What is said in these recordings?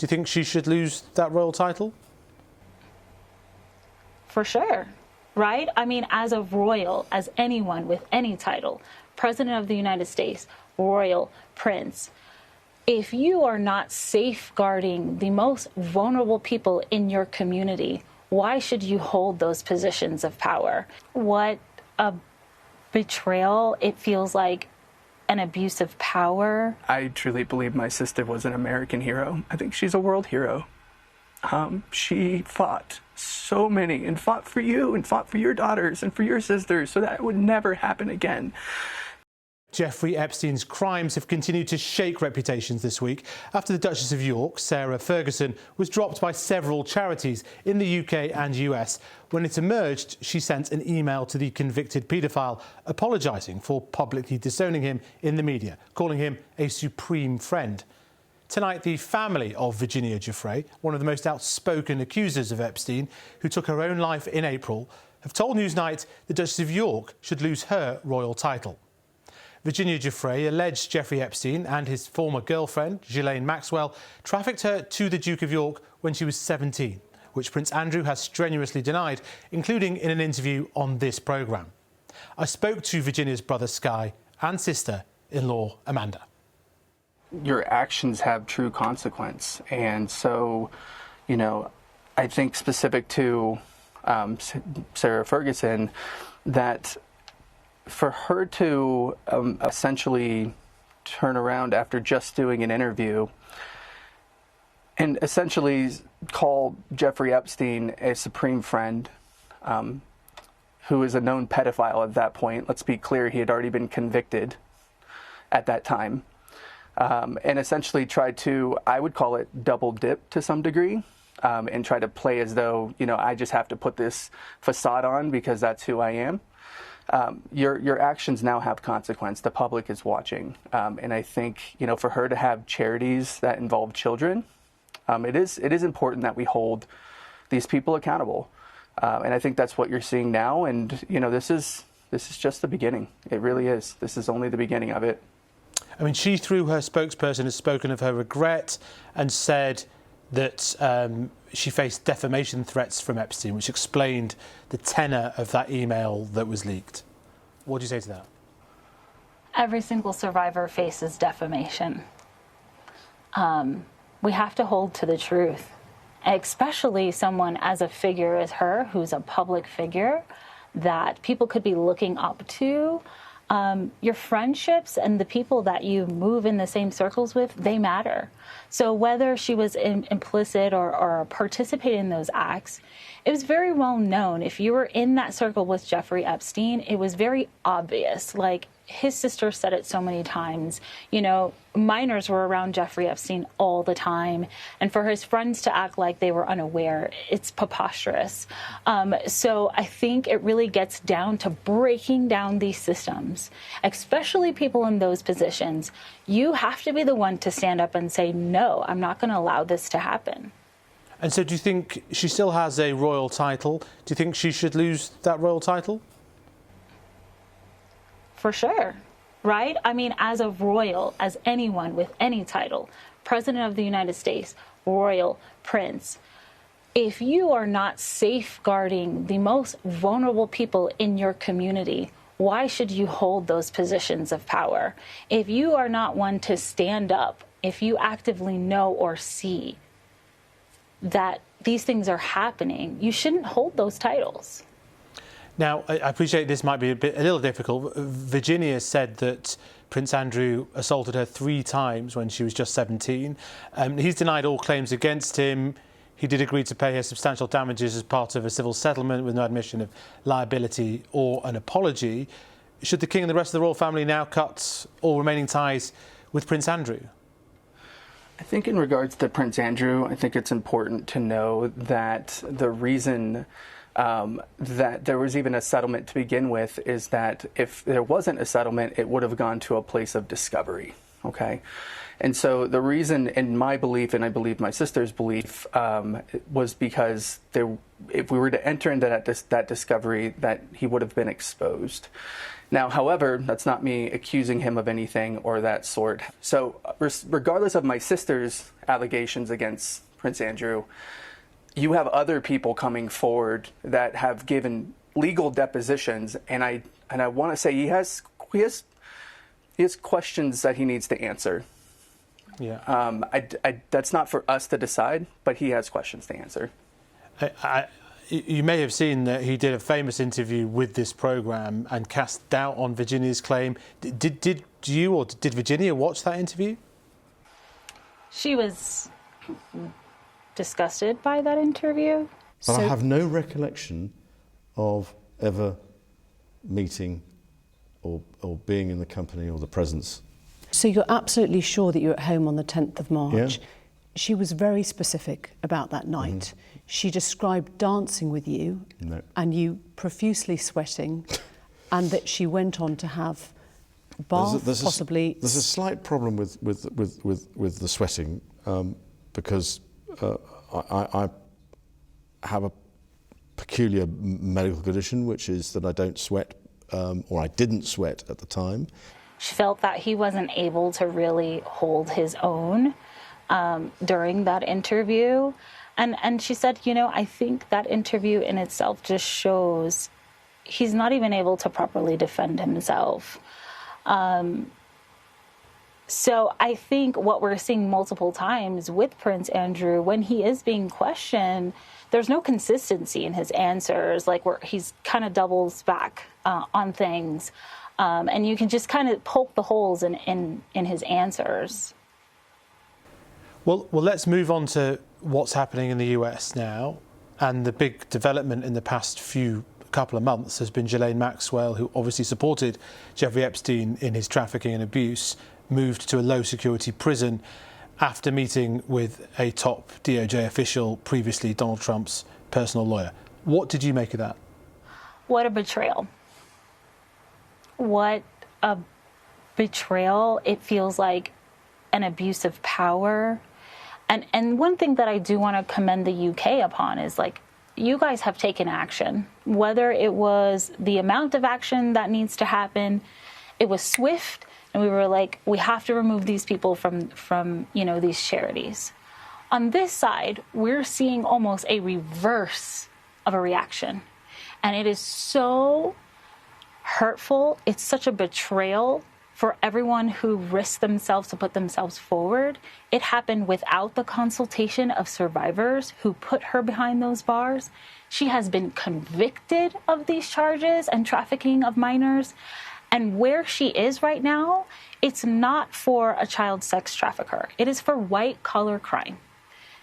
Do you think she should lose that royal title? For sure, right? I mean, as a royal, as anyone with any title, President of the United States, royal, prince, if you are not safeguarding the most vulnerable people in your community, why should you hold those positions of power? What a betrayal. It feels like an abuse of power. I truly believe my sister was an American hero. I think she's a world hero. She fought so many and fought for you and fought for your daughters and for your sisters so that it would never happen again. Jeffrey Epstein's crimes have continued to shake reputations this week after the Duchess of York, Sarah Ferguson, was dropped by several charities in the UK and US. When it emerged, she sent an email to the convicted paedophile apologising for publicly disowning him in the media, calling him a supreme friend. Tonight, the family of Virginia Giuffre, one of the most outspoken accusers of Epstein, who took her own life in April, have told Newsnight the Duchess of York should lose her royal title. Virginia Giuffre alleged Jeffrey Epstein and his former girlfriend, Ghislaine Maxwell, trafficked her to the Duke of York when she was 17, which Prince Andrew has strenuously denied, including in an interview on this programme. I spoke to Virginia's brother Sky and sister-in-law Amanda. Your actions have true consequence. And so, you know, I think specific to Sarah Ferguson, that for her to essentially turn around after just doing an interview and essentially call Jeffrey Epstein a supreme friend, who is a known pedophile at that point. Let's be clear, he had already been convicted at that time. And essentially tried to, I would call it double dip to some degree, and try to play as though, you know, I just have to put this facade on because that's who I am. Your actions now have consequence. The public is watching. And I think, you know, for her to have charities that involve children, it is important that we hold these people accountable. And I think that's what you're seeing now. And, you know, this is just the beginning. It really is. This is only the beginning of it. I mean, she, through her spokesperson, has spoken of her regret and said that she faced defamation threats from Epstein, which explained the tenor of that email that was leaked. What do you say to that? Every single survivor faces defamation. We have to hold to the truth, especially someone as a figure as her, who's a public figure that people could be looking up to. Your friendships and the people that you move in the same circles with, they matter. So whether she was implicit or participated in those acts, it was very well known. If you were in that circle with Jeffrey Epstein, it was very obvious. Like, his sister said it so many times, you know, minors were around Jeffrey Epstein all the time. And for his friends to act like they were unaware, it's preposterous. So I think it really gets down to breaking down these systems, especially people in those positions. You have to be the one to stand up and say, no, I'm not going to allow this to happen. And so do you think she still has a royal title? Do you think she should lose that royal title? For sure, right? I mean, as a royal, as anyone with any title, President of the United States, royal, prince, if you are not safeguarding the most vulnerable people in your community, why should you hold those positions of power? If you are not one to stand up, if you actively know or see that these things are happening, you shouldn't hold those titles. Now, I appreciate this might be a little difficult. Virginia said that Prince Andrew assaulted her 3 times when she was just 17. He's denied all claims against him. He did agree to pay her substantial damages as part of a civil settlement with no admission of liability or an apology. Should the King and the rest of the royal family now cut all remaining ties with Prince Andrew? I think in regards to Prince Andrew, I think it's important to know that the reason that there was even a settlement to begin with is that if there wasn't a settlement, it would have gone to a place of discovery. Okay. And so the reason, in my belief, and I believe my sister's belief, was because if we were to enter into that discovery, that he would have been exposed. Now, however, that's not me accusing him of anything or that sort. So regardless of my sister's allegations against Prince Andrew, you have other people coming forward that have given legal depositions, and I want to say he has questions that he needs to answer. Yeah. That's not for us to decide, but he has questions to answer. You may have seen that he did a famous interview with this programme and cast doubt on Virginia's claim. Did you or did Virginia watch that interview? She was disgusted by that interview. But I have no recollection of ever meeting or being in the company or the presence. So you're absolutely sure that you're at home on the 10th of March. Yeah. She was very specific about that night. Mm-hmm. She described dancing with you and you profusely sweating, and that she went on to have a bath, possibly. There's a slight problem with the sweating because I have a peculiar medical condition, which is that I don't sweat, or I didn't sweat at the time. She felt that he wasn't able to really hold his own during that interview. And she said, I think that interview in itself just shows he's not even able to properly defend himself. So I think what we're seeing multiple times with Prince Andrew, when he is being questioned, there's no consistency in his answers, he's kind of doubles back on things. And you can just kind of poke the holes in his answers. Well, let's move on to what's happening in the US now. And the big development in the past couple of months has been Ghislaine Maxwell, who obviously supported Jeffrey Epstein in his trafficking and abuse, moved to a low-security prison after meeting with a top DOJ official, previously Donald Trump's personal lawyer. What did you make of that? What a betrayal. What a betrayal. It feels like an abuse of power. And one thing that I do want to commend the UK upon is, you guys have taken action. Whether it was the amount of action that needs to happen, it was swift, and we were like, we have to remove these people from these charities. On this side, we're seeing almost a reverse of a reaction. And it is so hurtful. It's such a betrayal for everyone who risked themselves to put themselves forward. It happened without the consultation of survivors who put her behind those bars. She has been convicted of these charges and trafficking of minors. And where she is right now, it's not for a child sex trafficker. It is for white-collar crime.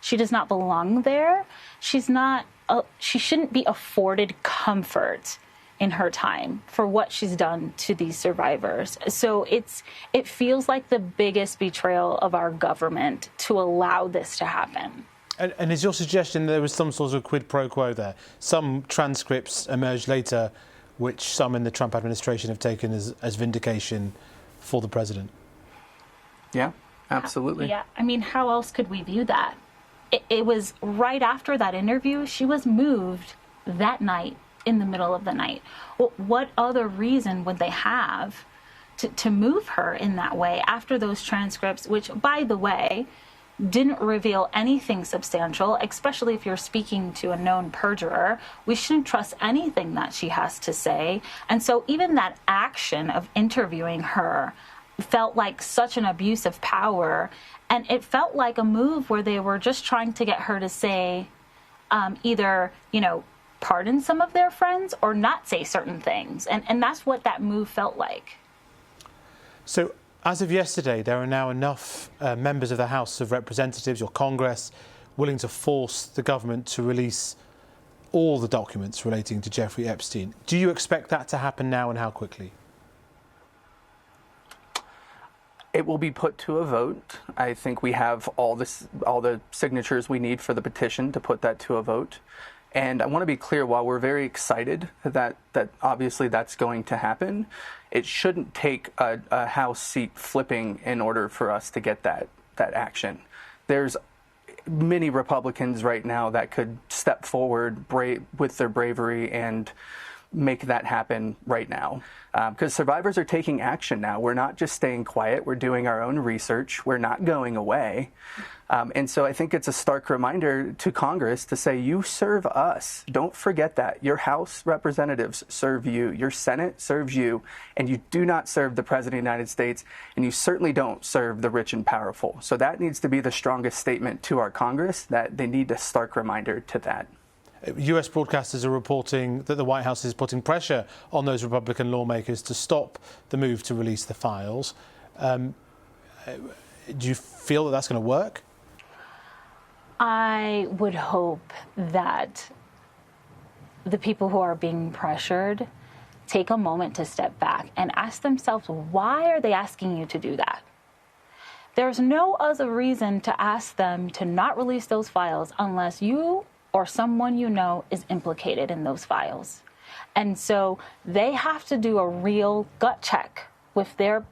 She does not belong there. She shouldn't be afforded comfort in her time for what she's done to these survivors. So it feels like the biggest betrayal of our government to allow this to happen. And is your suggestion there was some sort of quid pro quo there? Some transcripts emerged later, which some in the Trump administration have taken as vindication for the president? Yeah, absolutely. Yeah, how else could we view that? It was right after that interview, she was moved that night, in the middle of the night. Well, what other reason would they have to move her in that way after those transcripts, which, by the way, didn't reveal anything substantial, especially if you're speaking to a known perjurer? We shouldn't trust anything that she has to say. And so even that action of interviewing her felt like such an abuse of power. And it felt like a move where they were just trying to get her to say either, pardon some of their friends or not say certain things. And that's what that move felt like. So as of yesterday, there are now enough members of the House of Representatives or Congress willing to force the government to release all the documents relating to Jeffrey Epstein. Do you expect that to happen now, and how quickly? It will be put to a vote. I think we have all the signatures we need for the petition to put that to a vote. And I want to be clear, while we're very excited that obviously that's going to happen, it shouldn't take a House seat flipping in order for us to get that action. There's many Republicans right now that could step forward with their bravery and make that happen right now. Because survivors are taking action now. We're not just staying quiet. We're doing our own research. We're not going away. And so I think it's a stark reminder to Congress to say, you serve us. Don't forget that. Your House representatives serve you. Your Senate serves you. And you do not serve the President of the United States. And you certainly don't serve the rich and powerful. So that needs to be the strongest statement to our Congress, that they need a stark reminder to that. US broadcasters are reporting that the White House is putting pressure on those Republican lawmakers to stop the move to release the files. Do you feel that that's going to work? I would hope that the people who are being pressured take a moment to step back and ask themselves, why are they asking you to do that? There's no other reason to ask them to not release those files unless you or someone you know is implicated in those files. And so they have to do a real gut check with their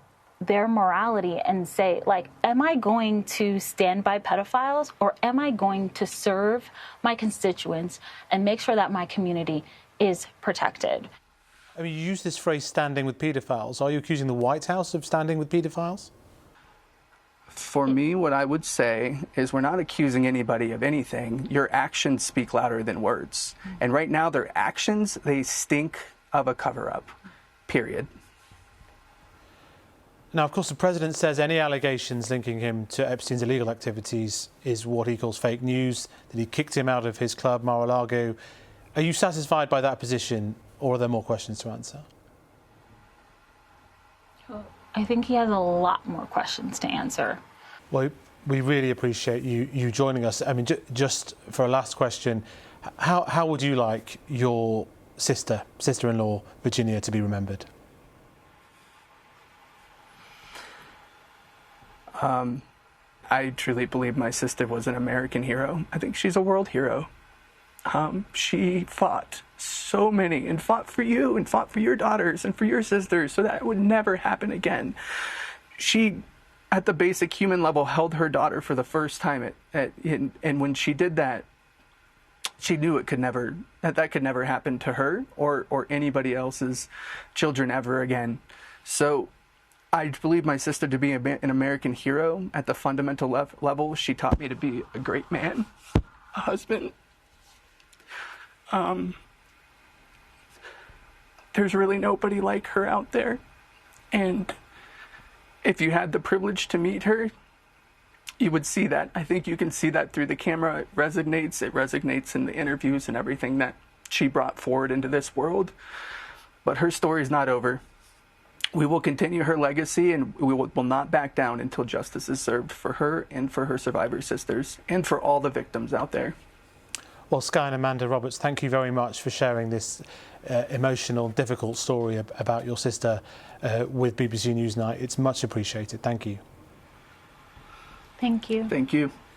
morality and say, like, am I going to stand by pedophiles, or am I going to serve my constituents and make sure that my community is protected? I mean, you use this phrase, standing with paedophiles. Are you accusing the White House of standing with paedophiles? For me, what I would say is we're not accusing anybody of anything. Your actions speak louder than words. And right now, their actions, they stink of a cover-up, period. Now, of course, the president says any allegations linking him to Epstein's illegal activities is what he calls fake news, that he kicked him out of his club, Mar-a-Lago. Are you satisfied by that position, or are there more questions to answer? I think he has a lot more questions to answer. Well, we really appreciate you joining us. I mean, just for a last question, how would you like your sister-in-law, Virginia, to be remembered? I truly believe my sister was an American hero. I think she's a world hero. She fought so many, and fought for you, and fought for your daughters and for your sisters, so that it would never happen again. She, at the basic human level, held her daughter for the first time, and when she did that, she knew it could never, that could never happen to her or anybody else's children ever again. So I believe my sister to be an American hero at the fundamental level. She taught me to be a great man, a husband. There's really nobody like her out there. And if you had the privilege to meet her, you would see that. I think you can see that through the camera. It resonates in the interviews and everything that she brought forward into this world. But her story is not over. We will continue her legacy, and we will not back down until justice is served for her and for her survivor sisters and for all the victims out there. Well, Skye and Amanda Roberts, thank you very much for sharing this emotional, difficult story about your sister with BBC Newsnight. It's much appreciated. Thank you. Thank you. Thank you.